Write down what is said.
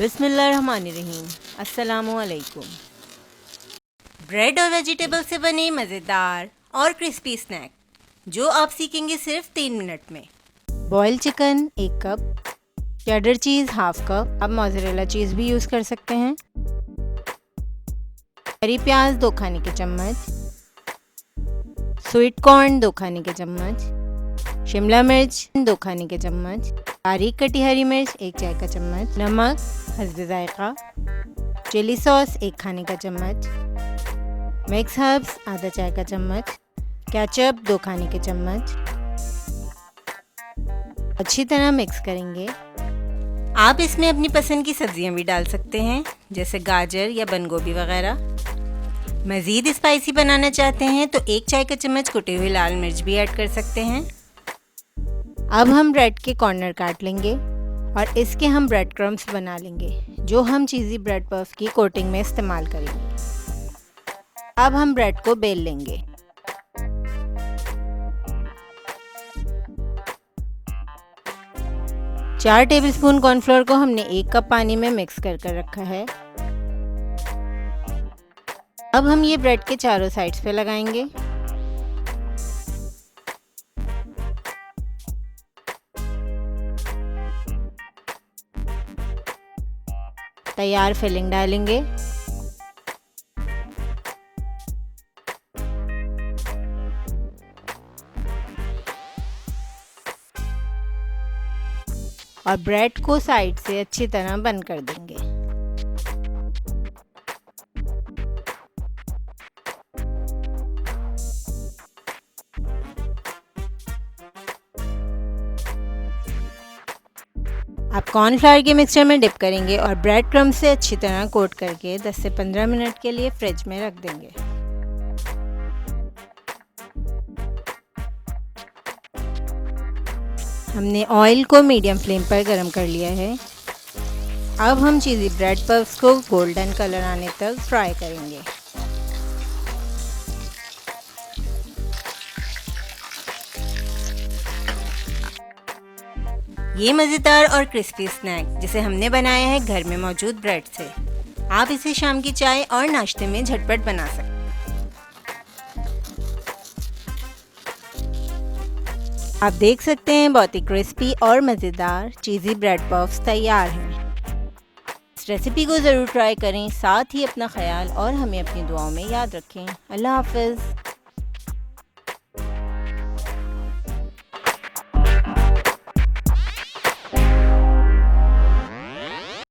बिस्मिल्लाहिर्रहमानिर्रहीम। अस्सलामुअलैकुम। ब्रेड और वेजिटेबल से बने मज़ेदार और क्रिस्पी स्नैक जो आप सीखेंगे सिर्फ 3 मिनट में। Boil chicken 1 cup, cheddar cheese half cup, आप मोज़रेला चीज़ भी यूज़ कर सकते हैं। हरी प्याज 2 खाने के चम्मच, स्वीट कॉर्न 2 खाने के चम्मच, शिमला मिर्च 2 खाने के चम्मच, बारीक कटी हरी मिर्च 1 चाय का चम्मच, नमक हस्ब जायका, चिली सॉस 1 खाने का चम्मच, मिक्स हर्ब्स आधा चाय का चम्मच, केचप 2 खाने के चम्मच। अच्छी तरह मिक्स करेंगे। आप इसमें अपनी पसंद की सब्जियां भी डाल सकते हैं, जैसे गाजर या बंद गोभी वगैरह। मज़ीद स्पाइसी बनाना चाहते हैं तो 1 चाय का चम्मच कुटी हुई लाल मिर्च भी ऐड कर सकते हैं। अब हम ब्रेड के कॉर्नर काट लेंगे और इसके हम ब्रेड क्रम्स बना लेंगे, जो हम चीज़ी ब्रेड पफ की कोटिंग में इस्तेमाल करेंगे। अब हम ब्रेड को बेल लेंगे। चार टेबलस्पून कॉर्नफ्लोर को हमने 1 कप पानी में मिक्स कर रखा है। अब हम ये ब्रेड के चारों साइड्स पे लगाएंगे। तैयार फिलिंग डालेंगे। और ब्रेड को साइड से अच्छी तरह बंद कर देंगे। आप कॉर्नफ्लावर के मिक्सचर में डिप करेंगे और ब्रेड क्रम्ब से अच्छी तरह कोट करके 10 से 15 मिनट के लिए फ्रिज में रख देंगे। हमने ऑयल को मीडियम फ्लेम पर गरम कर लिया है। अब हम चीज़ी ब्रेड पफ्स को गोल्डन कलर आने तक फ्राई करेंगे। ये मज़ेदार और क्रिस्पी स्नैक जिसे हमने बनाया है घर में मौजूद ब्रेड से, आप इसे शाम की चाय और नाश्ते में झटपट बना सकते हैं। आप देख सकते हैं बहुत ही क्रिस्पी और मज़ेदार चीज़ी ब्रेड पफ्स तैयार हैं। इस रेसिपी को ज़रूर ट्राई करें, साथ ही अपना ख्याल और हमें अपनी दुआओं में याद रखें। अल्लाह हाफ़िज़।